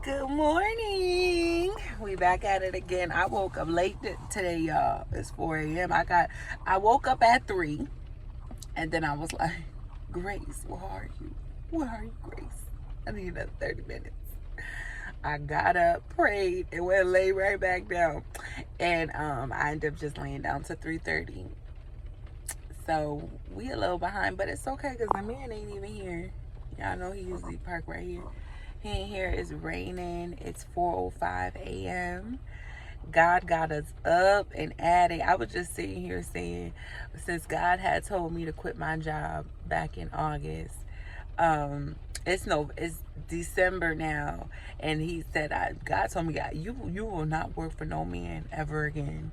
Good morning. We back at it again. I woke up late today, y'all. It's 4 a.m. I woke up at 3, and then I was like, Grace, where are you? Where are you, Grace? I need another 30 minutes. I got up, prayed, and went lay right back down. And I ended up just laying down to 3:30. So we a little behind, but it's okay because the man ain't even here. Y'all know he usually park right here. He ain't here. It's raining. It's 4:05 a.m. God got us up and at it. I was just sitting here saying, since God had told me to quit my job back in August, it's December now, and He said, God told me, God, you will not work for no man ever again.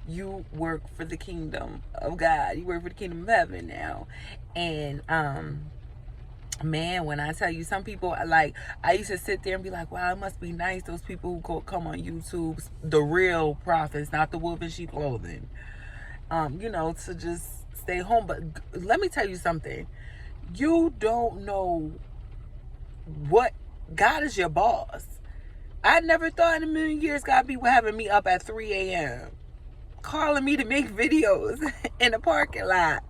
You work for the kingdom of God. You work for the kingdom of heaven now, and man, when I tell you, some people, like, I used to sit there and be like, wow, it must be nice, those people who come on YouTube, the real prophets, not the wolf in sheep clothing, to just stay home. But let me tell you something. You don't know what, God is your boss. I never thought in a million years God be having me up at 3 a.m. calling me to make videos in the parking lot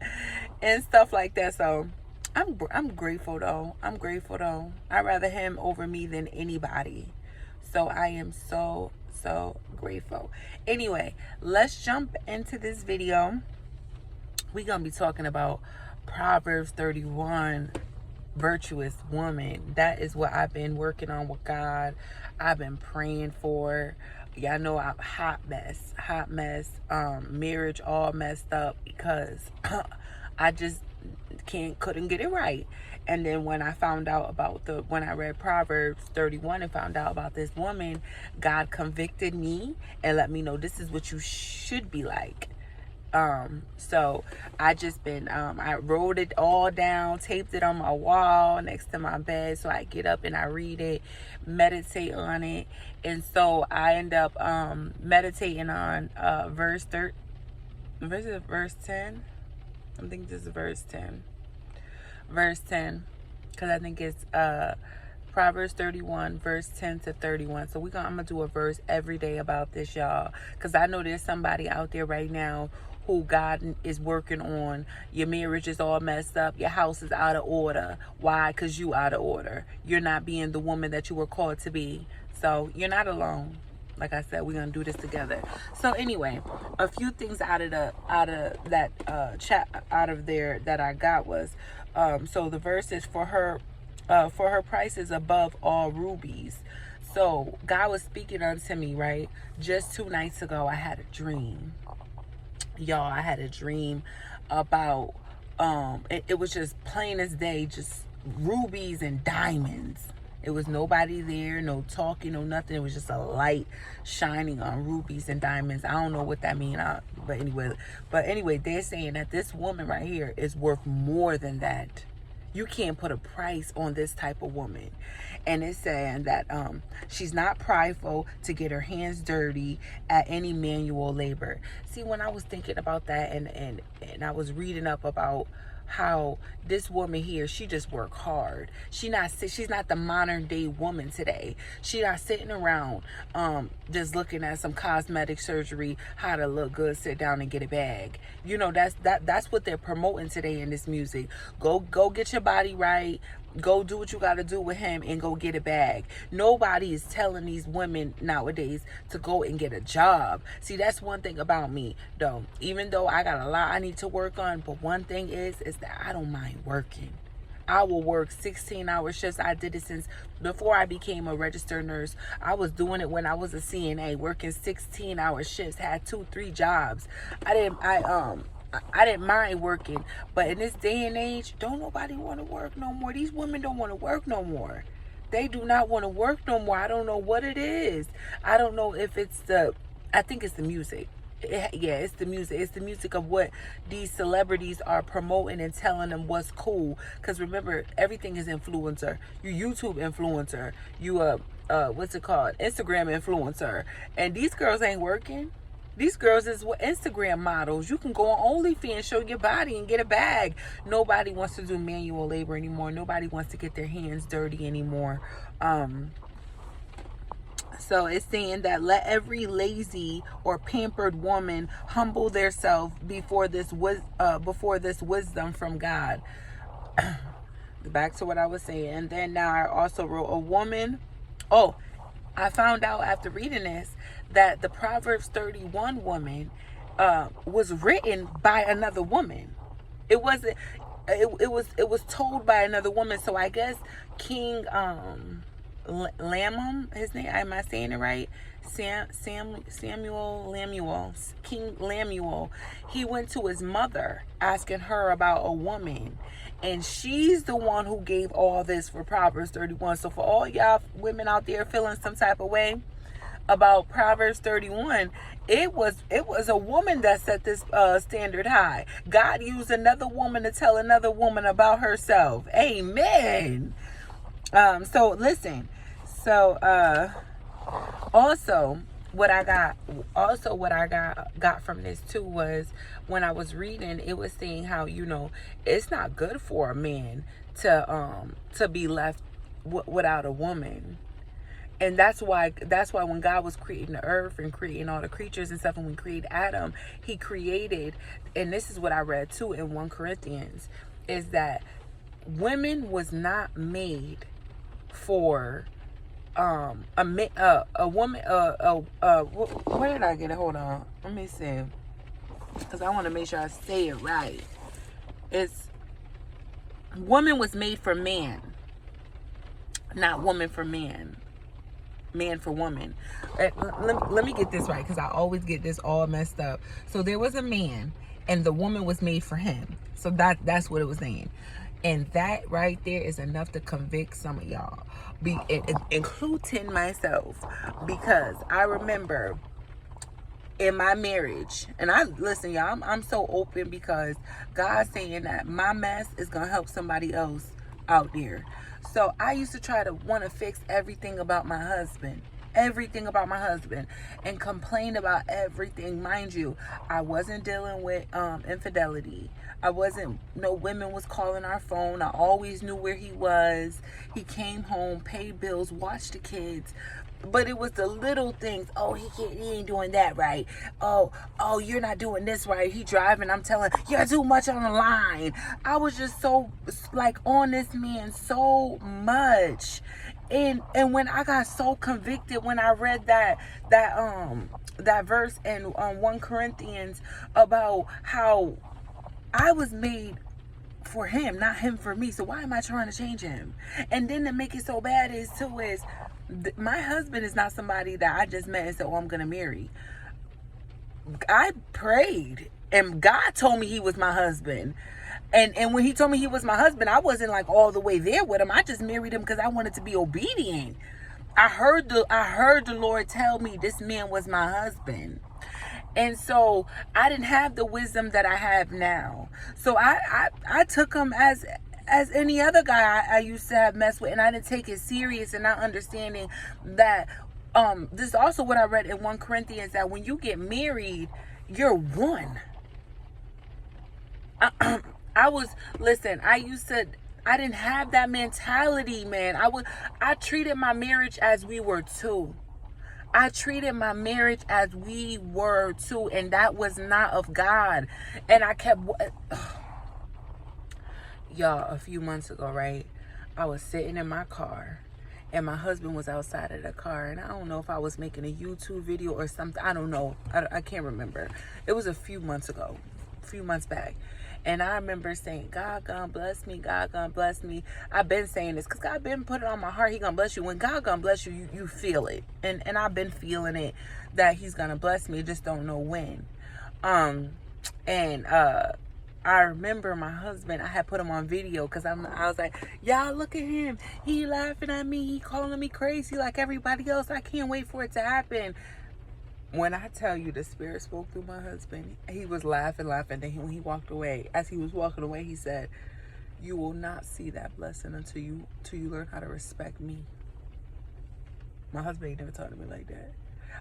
and stuff like that. So I'm grateful though. I'd rather Him over me than anybody. So I am so grateful. Anyway, let's jump into this video. We're gonna be talking about Proverbs 31, virtuous woman. That is what I've been working on with God. I've been praying for. Y'all know I'm hot mess, marriage all messed up because I just couldn't get it right. And then when I found out when I read Proverbs 31 and found out about this woman, God convicted me and let me know this is what you should be like. So I just been, I wrote it all down, taped it on my wall next to my bed. So I get up and I read it, meditate on it. And so I end up, meditating on, verse 10. I think this is verse 10. Cause I think it's, Proverbs 31, verse 10 to 31. So I'm going to do a verse every day about this, y'all. Because I know there's somebody out there right now who God is working on. Your marriage is all messed up. Your house is out of order. Why? Because you out of order. You're not being the woman that you were called to be. So you're not alone. Like I said, we're going to do this together. So anyway, a few things out of that chat out of there that I got was, so the verse is for her price is above all rubies. So God was speaking unto me, right? Just 2 nights ago, I had a dream. Y'all, I had a dream about, it was just plain as day, just rubies and diamonds. It was nobody there, no talking, no nothing. It was just a light shining on rubies and diamonds. I don't know what that means, but anyway, they're saying that this woman right here is worth more than that. You can't put a price on this type of woman. And it's saying that she's not prideful to get her hands dirty at any manual labor. See, when I was thinking about that and I was reading up about how this woman here, she just worked hard. She's not the modern day woman today. She's not sitting around just looking at some cosmetic surgery, how to look good, sit down and get a bag. That's what they're promoting today in this music. Go get your body right. Go do what you got to do with Him and go get a bag. Nobody is telling these women nowadays to go and get a job. See, that's one thing about me, though. Even though I got a lot I need to work on, but one thing is that I don't mind working. I will work 16-hour shifts. I did it since before I became a registered nurse. I was doing it when I was a CNA, working 16-hour shifts, had 2-3 jobs. I didn't mind working, but in this day and age, don't nobody want to work no more. These women don't want to work no more. They do not want to work no more. I don't know what it is. I don't know if it's I think it's the music. It's the music. It's the music of what these celebrities are promoting and telling them what's cool. Because remember, everything is influencer. You YouTube influencer. You what's it called? Instagram influencer. And these girls ain't working. These girls is Instagram models. You can go on OnlyFans, show your body, and get a bag. Nobody wants to do manual labor anymore. Nobody wants to get their hands dirty anymore. So it's saying that let every lazy or pampered woman humble theirself before this wisdom from God. Back to what I was saying. And then now I also wrote a woman. Oh, I found out after reading this that the Proverbs 31 woman was written by another woman. It wasn't. It was told by another woman. So I guess King Lamum, his name. Am I saying it right? Samuel, King Lamuel. He went to his mother asking her about a woman, and she's the one who gave all this for Proverbs 31. So for all y'all women out there feeling some type of way about Proverbs 31, it was a woman that set this standard high. God used another woman to tell another woman about herself. Amen. So listen. So also what I got from this too was when I was reading, it was saying how, it's not good for a man to be left without a woman. And that's why when God was creating the earth and creating all the creatures and stuff, and when he created Adam, he created, and this is what I read too in 1 Corinthians, is that women was not made for a woman. Where did I get it? Hold on, let me see, because I want to make sure I say it right. It's woman was made for man, not woman for man. Man for woman. Let me get this right, because I always get this all messed up. So there was a man, and the woman was made for him. So that's what it was saying. And that right there is enough to convict some of y'all, including myself, because I remember in my marriage, and listen, y'all, I'm so open because God's saying that my mess is gonna help somebody else out there. So I used to try to want to fix everything about my husband, and complain about everything. Mind you, I wasn't dealing with infidelity. No women was calling our phone. I always knew where he was. He came home, paid bills, watched the kids. But it was the little things. Oh, he ain't doing that right. Oh, you're not doing this right. He driving. I'm telling, you're too much on the line. I was just so on this man so much. And when I got so convicted when I read that verse in 1 Corinthians about how I was made for him, not him for me. So why am I trying to change him? And then to make it so bad is my husband is not somebody that I just met and said, I'm going to marry. I prayed, and God told me he was my husband. And when he told me he was my husband, I wasn't all the way there with him. I just married him because I wanted to be obedient. I heard the Lord tell me this man was my husband. And so I didn't have the wisdom that I have now. So I took him as any other guy I used to have messed with, and I didn't take it serious, and not understanding that this is also what I read in 1 Corinthians, that when you get married, you're one. I didn't have that mentality, man. I treated my marriage as we were two. And that was not of God. And I kept, y'all, a few months ago, right? I was sitting in my car, and my husband was outside of the car, and I don't know if I was making a YouTube video or something. I don't know. I can't remember. It was a few months back. And I remember saying, God gonna bless me. God gonna bless me. I've been saying this because God been putting it on my heart. He gonna bless you. When God gonna bless you, you feel it. And I've been feeling it, that he's gonna bless me. Just don't know when. I remember my husband, I had put him on video because I was like, y'all, look at him. He laughing at me. He calling me crazy like everybody else. I can't wait for it to happen. When I tell you the Spirit spoke through my husband, he was laughing. Then when he walked away, as he was walking away, he said, you will not see that blessing until you learn how to respect me. My husband ain't never talked to me like that.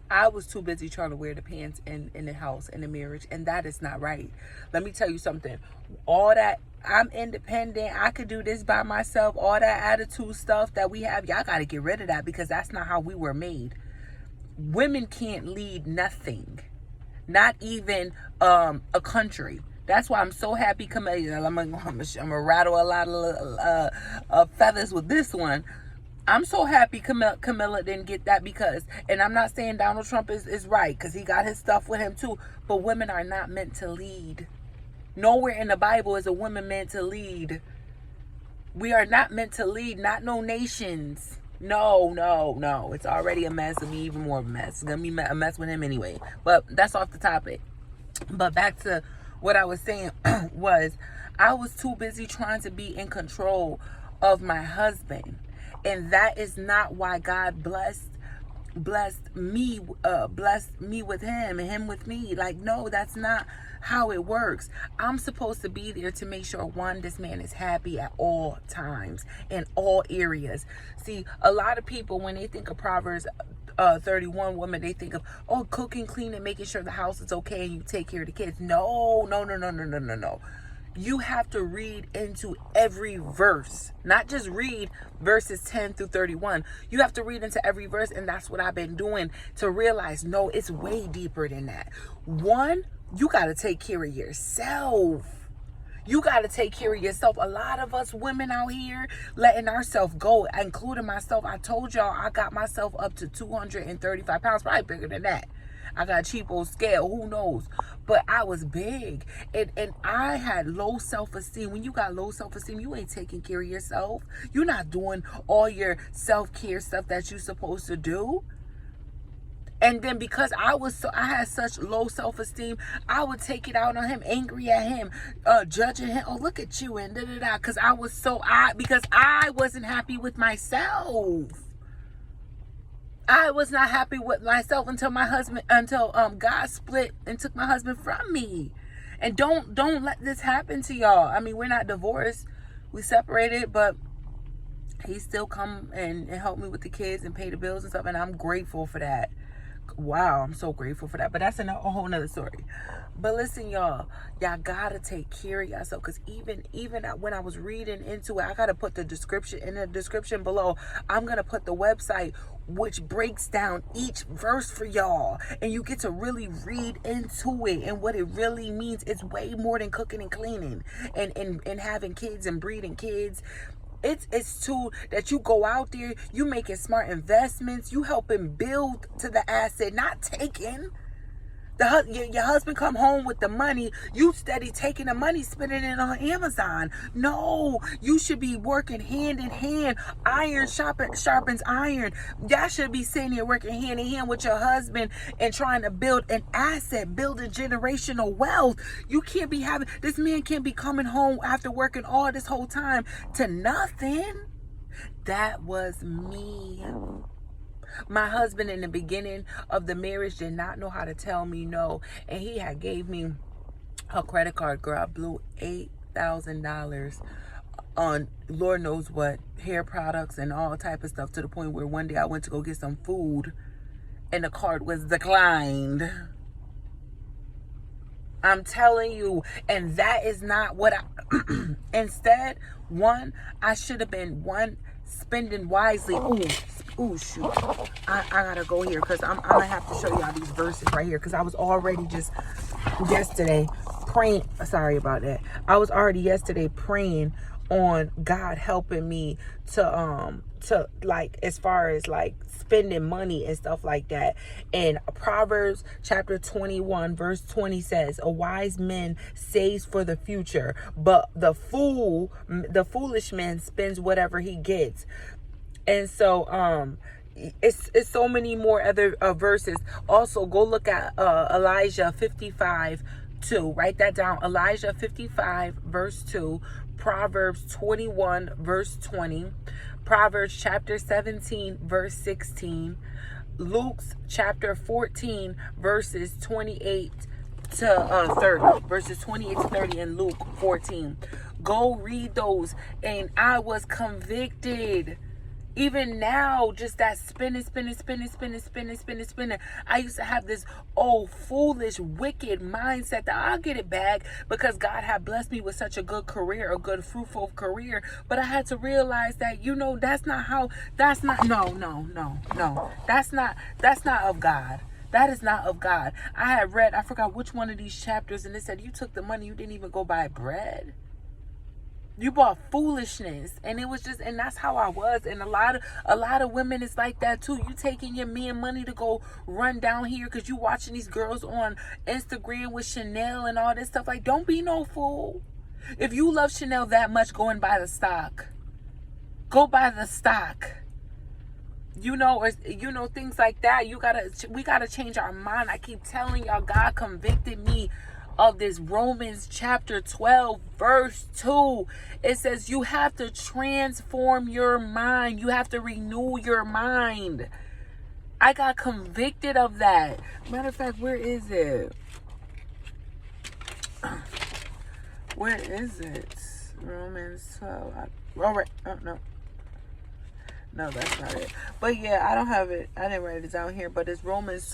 I was too busy trying to wear the pants in the house, in the marriage, and that is not right. Let me tell you something. All that, I'm independent, I could do this by myself, all that attitude stuff that we have, y'all got to get rid of that, because that's not how we were made. women can't lead nothing, not even a country. That's why I'm so happy, Camilla. I'm gonna rattle a lot of feathers with this one. I'm so happy Camilla didn't get that, because, and I'm not saying Donald Trump is right, because he got his stuff with him too, but women are not meant to lead. Nowhere in the Bible is a woman meant to lead. We are not meant to lead, not no nations. No. It's already a mess. It'll be even more of a mess. It's going to be a mess with him anyway. But that's off the topic. But back to what I was saying was, I was too busy trying to be in control of my husband. And that is not why God blessed me with him and him with me. Like, no, that's not how it works. I'm supposed to be there to make sure, one, this man is happy at all times, in all areas. See, a lot of people, when they think of Proverbs 31 woman, they think of, oh, cooking, cleaning, making sure the house is okay and you take care of the kids. No. You have to read into every verse, not just read verses 10 through 31. You have to read into every verse, and that's what I've been doing to realize, no, it's way deeper than that. One, you got to take care of yourself. You got to take care of yourself. A lot of us women out here letting ourselves go, including myself. I told y'all I got myself up to 235 pounds, probably bigger than that. I got a cheap old scale, who knows? But I was big, and I had low self-esteem. When you got low self-esteem, you ain't taking care of yourself. You're not doing all your self-care stuff that you're supposed to do. And then because I had such low self-esteem, I would take it out on him, angry at him, judging him. Oh, look at you, and da-da-da. Because I wasn't happy with myself. I was not happy with myself until God split and took my husband from me. And don't let this happen to y'all. I mean, we're not divorced. We separated, but he still come and help me with the kids and pay the bills and stuff. And I'm grateful for that. Wow, I'm so grateful for that. But that's a whole nother story. But listen, y'all gotta take care of yourself. Because even when I was reading into it, I gotta put the description in the description below. I'm gonna put the website which breaks down each verse for y'all, and you get to really read into it and what it really means. It's way more than cooking and cleaning and having kids and breeding kids. It's too that you go out there, you making smart investments, you helping build to the asset, not taking. Your husband come home with the money, you steady taking the money, spending it on Amazon. No, you should be working hand in hand. Iron sharpens iron. Y'all should be sitting here working hand in hand with your husband and trying to build an asset, building generational wealth. You can't be this man can't be coming home after working all this whole time to nothing. That was me. My husband in the beginning of the marriage did not know how to tell me no. And he had gave me a credit card. Girl, I blew $8,000 on Lord knows what, hair products and all type of stuff, to the point where one day I went to go get some food and the card was declined. I'm telling you. And that is not what instead, I should have been spending wisely. Oh shoot, I gotta go here because I'm gonna have to show y'all these verses right here, because I was already just yesterday praying. Sorry about that. I was already yesterday praying on God helping me to like, as far as like spending money and stuff like that. And Proverbs chapter 21 verse 20 says, a wise man saves for the future, but the foolish man spends whatever he gets. And so it's so many more other verses. Also, go look at Elijah 55:2. Write that down. Elijah 55 verse 2. Proverbs 21 verse 20. Proverbs chapter 17 verse 16. Luke's chapter 14 verses 28 to 30. Verses 28 to 30 in Luke 14. Go read those. And I was convicted. Even now, just that spinning. I used to have this foolish, wicked mindset that I'll get it back because God had blessed me with such a good career, a good, fruitful career. But I had to realize that, that's not that's not of God. That is not of God. I had read, I forgot which one of these chapters, and it said, you took the money, you didn't even go buy bread. You bought foolishness. And it was just, and that's how I was. And a lot of women is like that too. You taking your man money to go run down here because you watching these girls on Instagram with Chanel and all this stuff. Like, don't be no fool. If you love Chanel that much, go and buy the stock. Go buy the stock. Or things like that. We gotta change our mind. I keep telling y'all, God convicted me of this. Romans chapter 12 verse 2, it says you have to transform your mind. You have to renew your mind. I got convicted of that. Matter of fact, where is it? Where is it? Romans 12. All right. Oh, no, that's not it. But yeah, I don't have it. I didn't write it down here, but it's Romans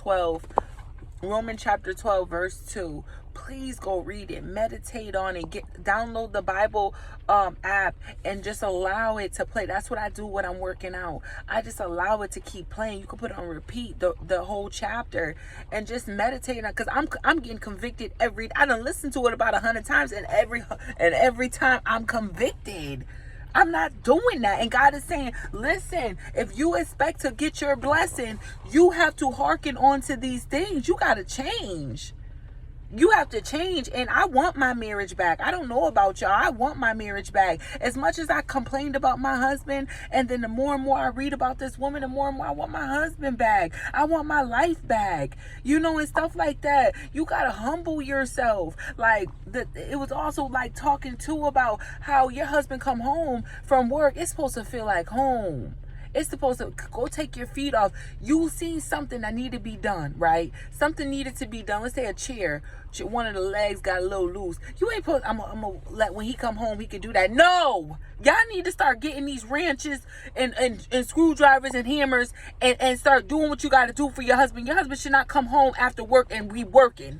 chapter 12 verse 2. Please go read it, meditate on it, download the Bible app and just allow it to play. That's what I do when I'm working out. I just allow it to keep playing. You can put it on repeat the whole chapter and just meditate on it, because I'm getting convicted I done listened to it about 100 times, and every time I'm convicted. I'm not doing that. And God is saying, listen, if you expect to get your blessing, you have to hearken on to these things. You got to change. You have to change. And I want my marriage back. I don't know about y'all. I want my marriage back. As much as I complained about my husband, and then the more and more I read about this woman, the more and more I want my husband back. I want my life back. And stuff like that. You got to humble yourself. Like, it was also like talking too about how your husband come home from work. It's supposed to feel like home. It's supposed to go take your feet off. You seen something that needed to be done, right? Something needed to be done. Let's say a chair. One of the legs got a little loose. You ain't supposed, I'm gonna let, when he come home, he can do that. No! Y'all need to start getting these wrenches and screwdrivers and hammers and start doing what you got to do for your husband. Your husband should not come home after work and be working.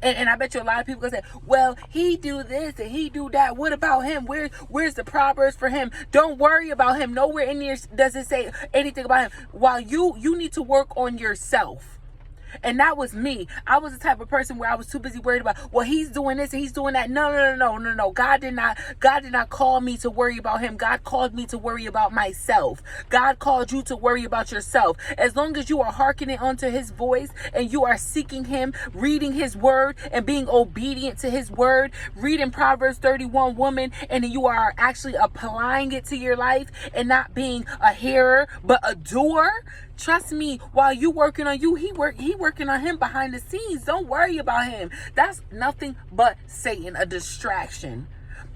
And I bet you a lot of people gonna say, well, he do this and he do that. What about him? Where's the Proverbs for him? Don't worry about him. Nowhere in there does it say anything about him. While you need to work on yourself. And that was me. I was the type of person where I was too busy worried about, well, he's doing this and he's doing that. No. God did not call me to worry about him. God called me to worry about myself. God called you to worry about yourself. As long as you are hearkening unto his voice and you are seeking him, reading his word and being obedient to his word, reading Proverbs 31, woman, and you are actually applying it to your life and not being a hearer, but a doer. Trust me, while you working on you, he working on him behind the scenes. Don't worry about him. That's nothing but Satan, a distraction.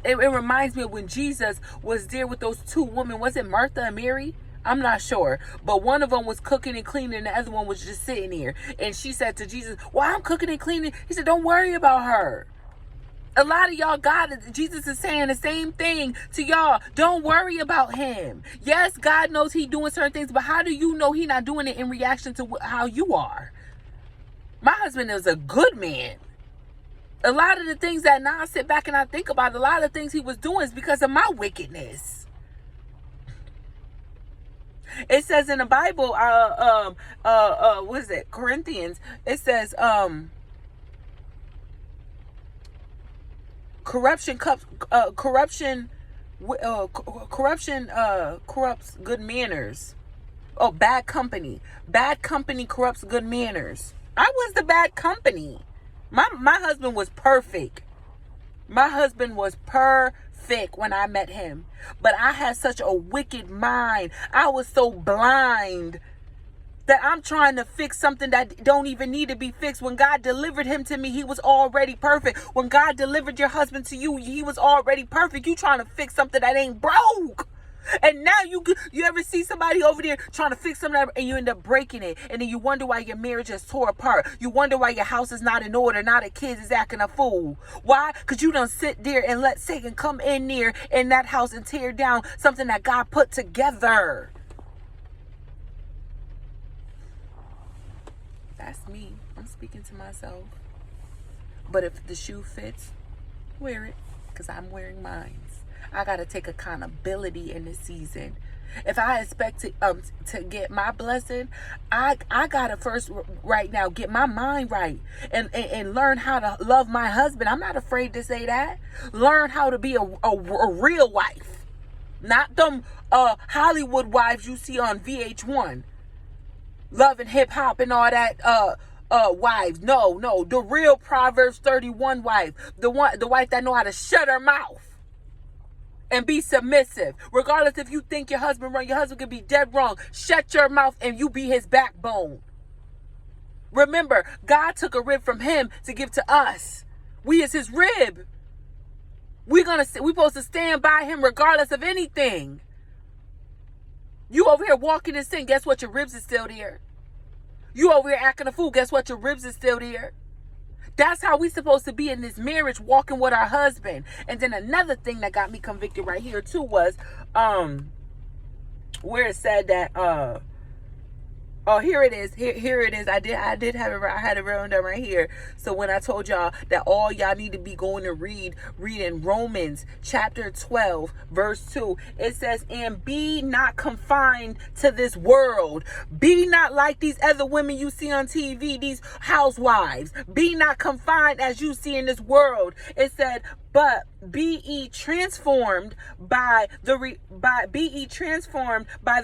It reminds me of when Jesus was there with those two women. Was it Martha and Mary? I'm not sure. But one of them was cooking and cleaning and the other one was just sitting here. And she said to Jesus, well, I'm cooking and cleaning. He said, don't worry about her. A lot of y'all, Jesus is saying the same thing to y'all. Don't worry about him. Yes, God knows he doing certain things, but how do you know he not doing it in reaction to how you are? My husband is a good man. A lot of the things that now I sit back and I think about, a lot of the things he was doing is because of my wickedness. It says in the Bible, what is it? Corinthians. It says, corruption corrupts good manners. Oh, bad company corrupts good manners. I was the bad company. My husband was perfect. My husband was perfect when I met him, but I had such a wicked mind. I was so blind that I'm trying to fix something that don't even need to be fixed. When God delivered him to me, he was already perfect. When God delivered your husband to you, he was already perfect. You trying to fix something that ain't broke. And now you ever see somebody over there trying to fix something and you end up breaking it. And then you wonder why your marriage is tore apart. You wonder why your house is not in order. Now the kids is acting a fool. Why? Because you don't sit there and let Satan come in there in that house and tear down something that God put together. That's me. I'm speaking to myself. But if the shoe fits, wear it, because I'm wearing mine. I got to take accountability in this season. If I expect to get my blessing, I got to first right now get my mind right and learn how to love my husband. I'm not afraid to say that. Learn how to be a real wife. Not them Hollywood wives you see on VH1. Love and hip hop and all that wives. No, the real Proverbs 31 wife. The wife that know how to shut her mouth and be submissive. Regardless if you think your husband wrong, your husband could be dead wrong. Shut your mouth and you be his backbone. Remember, God took a rib from him to give to us. We is his rib. We supposed to stand by him regardless of anything. You over here walking in sin, guess what? Your ribs is still there. You over here acting a fool, guess what? Your ribs is still there. That's how we supposed to be in this marriage, walking with our husband. And then another thing that got me convicted right here too was where it said that oh, here it is. Here it is. I did have it. I had it written down right here. So when I told y'all that all y'all need to be going to read in Romans chapter 12, verse 2, it says, and be not confined to this world. Be not like these other women you see on TV, these housewives. Be not confined as you see in this world. It said, but be ye transformed by the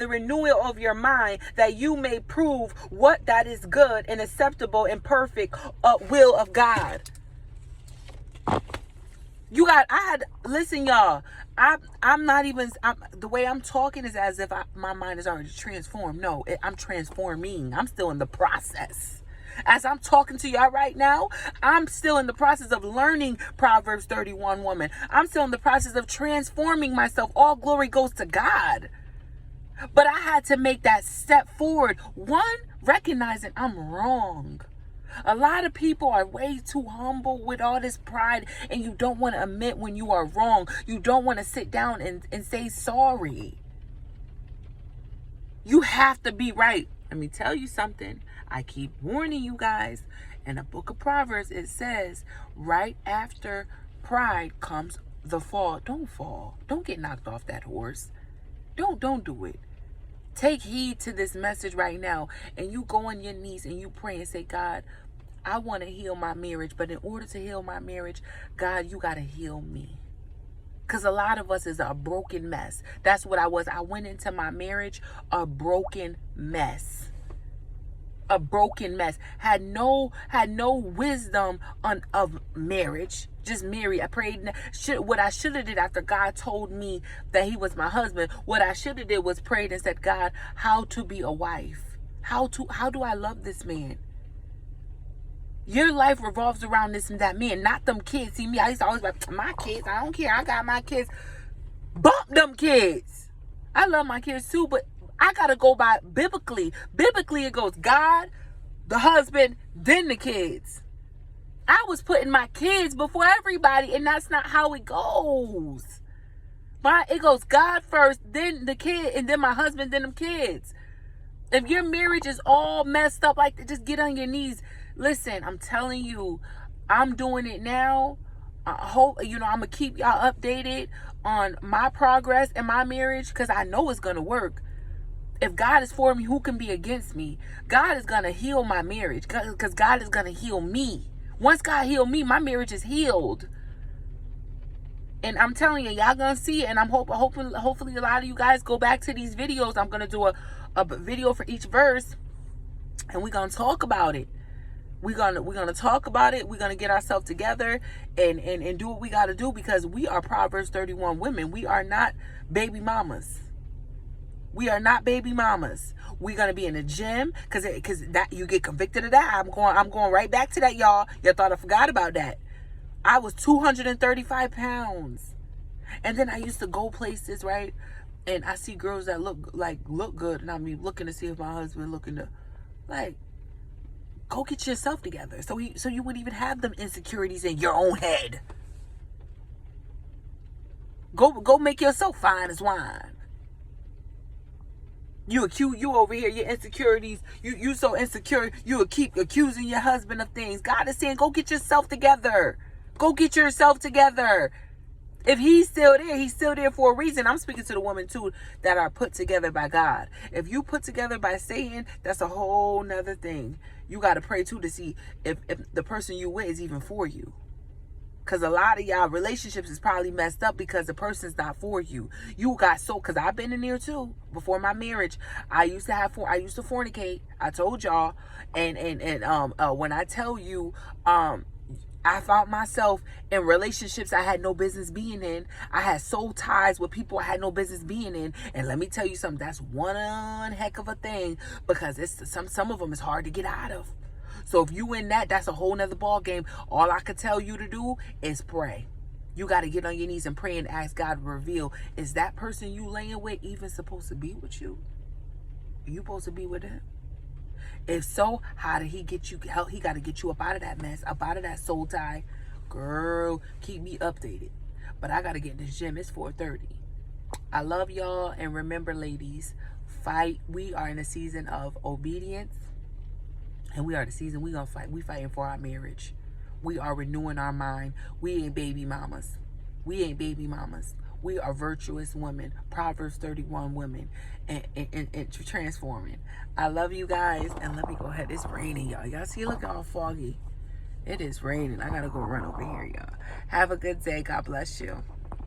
renewal of your mind, that you may prove what that is good and acceptable and perfect will of God. Listen, y'all. I'm not even. The way I'm talking is as if my mind is already transformed. No, I'm transforming. I'm still in the process. As I'm talking to y'all right now, I'm still in the process of learning Proverbs 31 woman. I'm still in the process of transforming myself. All glory goes to God. But I had to make that step forward. One, recognizing I'm wrong. A lot of people are way too humble with all this pride, and you don't want to admit when you are wrong. You don't want to sit down and say sorry. You have to be right. Let me tell you something. I keep warning you guys. In the book of Proverbs, it says, right after pride comes the fall. Don't fall. Don't get knocked off that horse. Don't do it. Take heed to this message right now. And you go on your knees and you pray and say, God, I want to heal my marriage. But in order to heal my marriage, God, you got to heal me. Because a lot of us is a broken mess. That's what I was. I went into my marriage a broken mess. A broken mess. Had no wisdom of marriage. Just married. I prayed. What I should have did after God told me that he was my husband, what I should have did was prayed and said, God, how to be a wife? How do I love this man? Your life revolves around this and that man, not them kids. See me, I used to always be like, my kids, I don't care. I got my kids. Bump them kids. I love my kids too, but I got to go by biblically. Biblically, it goes God, the husband, then the kids. I was putting my kids before everybody, and that's not how it goes. It goes God first, then the kid, and then my husband, then them kids. If your marriage is all messed up like that, just get on your knees. Listen, I'm telling you, I'm doing it now. I hope, I'm going to keep y'all updated on my progress in my marriage, because I know it's going to work. If God is for me, who can be against me? God is going to heal my marriage, because God is going to heal me. Once God healed me, my marriage is healed. And I'm telling you, y'all going to see it. And I'm hopefully a lot of you guys go back to these videos. I'm going to do a video for each verse, and we're going to talk about it. We're gonna talk about it. We're gonna get ourselves together and do what we gotta do, because we are Proverbs 31 women. We are not baby mamas. We are not baby mamas. We're gonna be in the gym, cause that you get convicted of that. I'm going right back to that, y'all. Y'all thought I forgot about that. I was 235 pounds, and then I used to go places, right? And I see girls that look good, and I mean looking to see if my husband looking to like. Go get yourself together, so you wouldn't even have them insecurities in your own head. Go make yourself fine as wine. You over here, your insecurities, you so insecure, you will keep accusing your husband of things. God is saying, go get yourself together. Go get yourself together. If he's still there, he's still there for a reason. I'm speaking to the women too that are put together by God. If you put together by Satan, that's a whole nother thing. You got to pray too to see if the person you with is even for you. Because a lot of y'all relationships is probably messed up because the person's not for you. You got so, because I've been in there too. Before my marriage, I used to fornicate. I told y'all. And when I tell you, I found myself in relationships I had no business being in. I had soul ties with people I had no business being in. And let me tell you something, that's one heck of a thing, because it's some of them is hard to get out of. So if you in that, that's a whole nother ball game. All I could tell you to do is pray. You got to get on your knees and pray and ask God to reveal, is that person you laying with even supposed to be with you? You supposed to be with him? If so, how did he get you? He got to get you up out of that mess, up out of that soul tie. Girl, keep me updated. But I got to get in this gym. It's 4:30. I love y'all. And remember, ladies, fight. We are in a season of obedience. And we are the season we gonna fight. We fighting for our marriage. We are renewing our mind. We ain't baby mamas. We ain't baby mamas. We are virtuous women. Proverbs 31 women. And transforming. I love you guys. And let me go ahead. It's raining, y'all. Y'all see, look all foggy. It is raining. I gotta go run over here, y'all. Have a good day. God bless you.